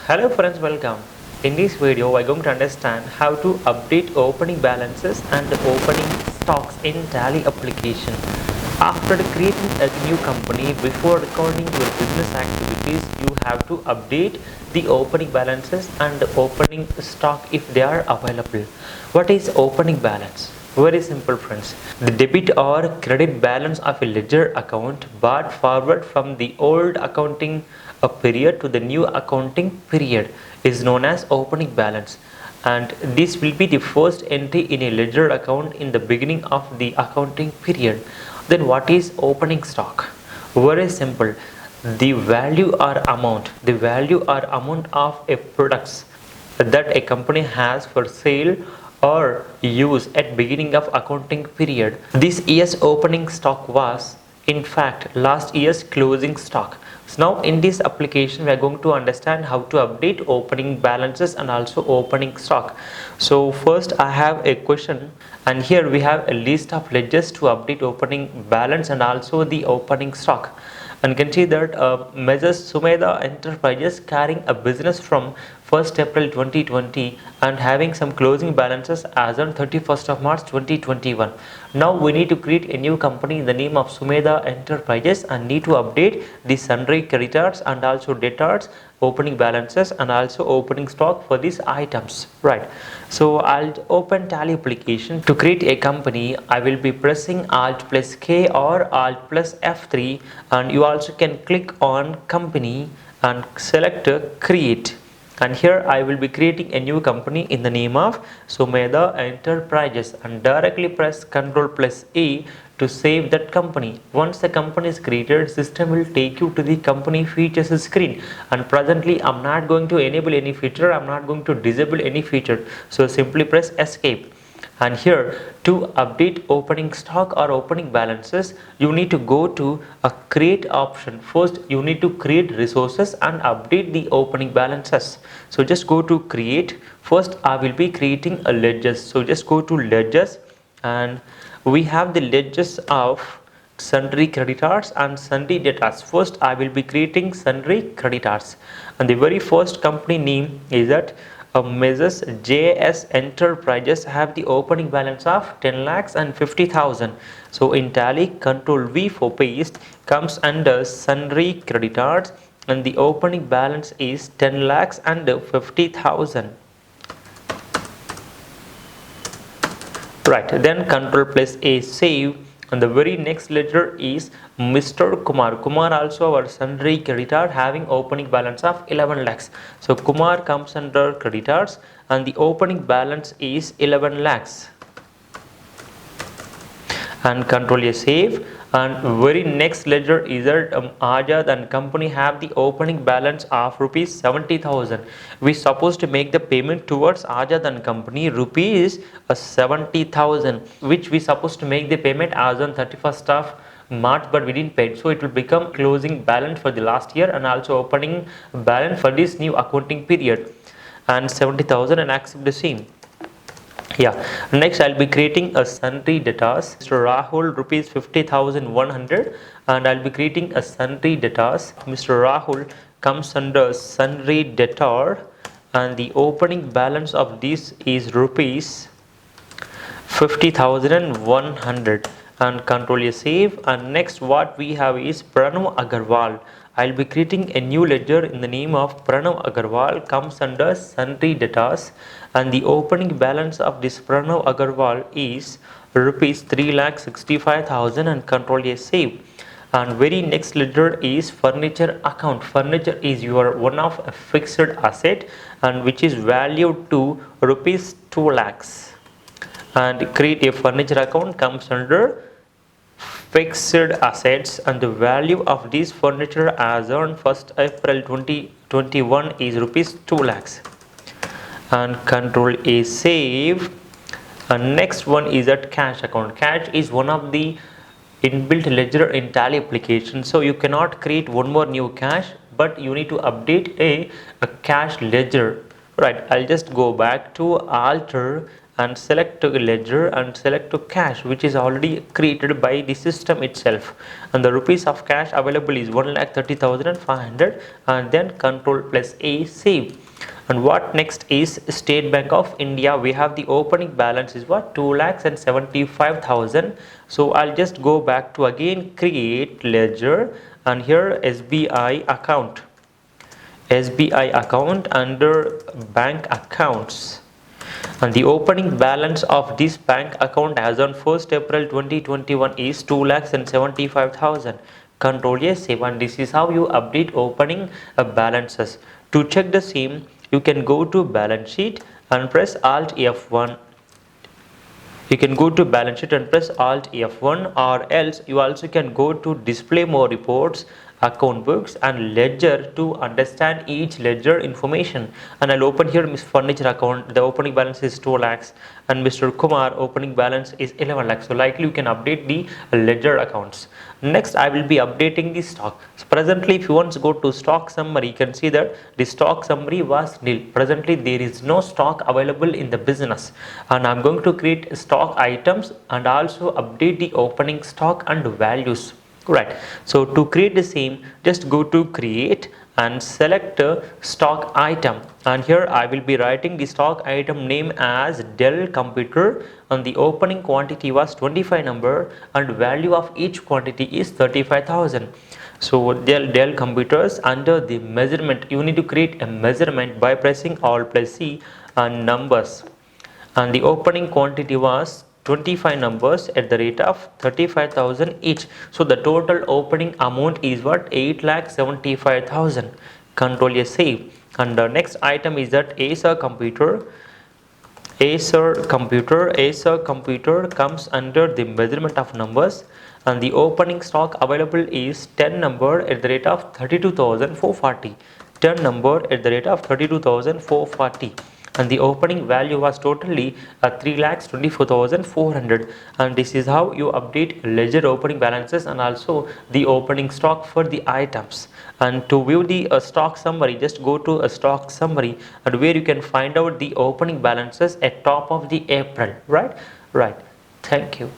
Hello friends, welcome. In this video, we're going to understand how to update opening balances and opening stocks in Tally application. After creating a new company, before recording your business activities, you have to update the opening balances and opening stock if they are available. What is opening balance? Very simple friends. The debit or credit balance of a ledger account brought forward from the old accounting period to the new accounting period is known as opening balance, and this will be the first entry in a ledger account in the beginning of the accounting period. Then what is opening stock? Very simple. The value or amount of a products that a company has for sale or use at beginning of accounting period. This year's opening stock was in fact last year's closing stock. So now in this application we are going to understand how to update opening balances and also opening stock. So first I have a question, and here we have a list of ledgers to update opening balance and also the opening stock. And you can see that Messrs Sumeda Enterprises carrying a business from 1st April 2020 and having some closing balances as on 31st of March 2021. Now we need to create a new company in the name of Sumeda Enterprises and need to update the sundry creditors and also debtors opening balances and also opening stock for these items, right? So I'll open Tally application. To create a company, I will be pressing Alt plus K or Alt plus F3, and you also can click on company and select create. And here I will be creating a new company in the name of Sumeda Enterprises and directly press Ctrl plus A to save that company. Once the company is created, system will take you to the company features screen, and presently I'm not going to enable any feature, I'm not going to disable any feature, so simply press escape. And here to update opening stock or opening balances, you need to go to a create option. First you need to create resources and update the opening balances. So just go to create. First I will be creating a ledgers, so just go to ledgers, and we have the ledgers of sundry creditors and sundry debtors. First I will be creating sundry creditors, and the very first company name is that Messrs JS Enterprises have the opening balance of 10 lakhs and 50,000. So in Tally, Control V for paste comes under sundry creditors, and the opening balance is 10 lakhs and 50,000. Right, then Control plus A save, and the very next ledger is Mr. Kumar. Kumar also our sundry creditor having opening balance of 11 lakhs. So Kumar comes under creditors and the opening balance is 11 lakhs. And Control A save, and very next ledger is that Ajad and company have the opening balance of rupees 70,000. We supposed to make the payment towards Ajad and company rupees 70,000, which we supposed to make the payment as on 31st of March, but we didn't pay, so it will become closing balance for the last year and also opening balance for this new accounting period, and 70,000, and accept the same. Yeah, next I'll be creating a sundry debtors. Mr. Rahul rupees 50,100, and I'll be creating a sundry debtors. Mr. Rahul comes under sundry debtor, and the opening balance of this is rupees 50,100, and Control A save. And next what we have is Pranav Agarwal. I'll be creating a new ledger in the name of Pranav Agarwal, comes under sundry debtors, and the opening balance of this Pranav Agarwal is rupees 3,65,000, and Control A save. And very next ledger is furniture account. Furniture is your one of a fixed asset and which is valued to rupees 2 lakhs, and create a furniture account comes under fixed assets, and the value of this furniture as on 1st April 2021 is rupees 2 lakhs, and Control A save. And next one is that cash account. Cash is one of the inbuilt ledger in Tally application, so you cannot create one more new cash, but you need to update a cash ledger. Right, I'll just go back to alter and select to ledger and select to cash, which is already created by the system itself, and the rupees of cash available is 1,30,500, and then control plus A, save. And what next is State Bank of India. We have the opening balance is what, 2,75,000. So I'll just go back to again create ledger, and here SBI account, under bank accounts, and the opening balance of this bank account as on 1st April 2021 is 2,75,000. Control yes, save. And this is how you update opening balances. To check the same, you can go to balance sheet and press Alt F1. You can go to balance sheet and press Alt F1, or else you also can go to display more reports, account books and ledger to understand each ledger information. And I'll open here Miss Furniture account. The opening balance is 2 lakhs, and Mr. Kumar opening balance is 11 lakhs. So likely you can update the ledger accounts. Next I will be updating the stock. So presently if you want to go to stock summary, you can see that the stock summary was nil. Presently there is no stock available in the business, and I'm going to create stock items and also update the opening stock and values. Right, so to create the same, just go to create and select stock item, and here I will be writing the stock item name as Dell computer, and the opening quantity was 25 number and value of each quantity is 35,000. So Dell computers, under the measurement you need to create a measurement by pressing Alt plus C and numbers, and the opening quantity was 25 numbers at the rate of 35,000 each. So the total opening amount is what, 8,75,000. Control S, save. And the next item is that Acer computer. Acer computer comes under the measurement of numbers, and the opening stock available is 10 number at the rate of 32,440. 10 number at the rate of 32,440. And the opening value was totally 3,24,400. And this is how you update ledger opening balances and also the opening stock for the items. And to view the stock summary, just go to a stock summary, and where you can find out the opening balances at top of the April. Right. Thank you.